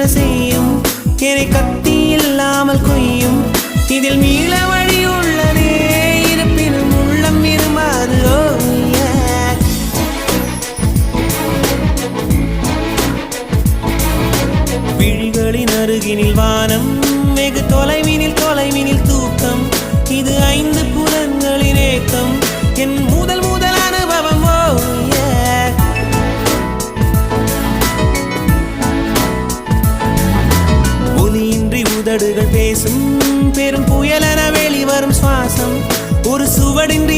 செய்யும் என்னை கத்தி இல்லாமல் கொய்யும் இதில் மீள வழி உள்ளதே இருப்பினும் உள்ளம் இருமாறு விழிகளின் அருகினில் வானம் வெகு தொலைவினில் தூக்கம் இது 5 புலன்களின் ஏக்கம் என் முதல் அனுபவம் ஒலியின்றி உதடுகள் பேசும் பெரும் புயலென வெளிவரும் சுவாசம் ஒரு சுவடின்றி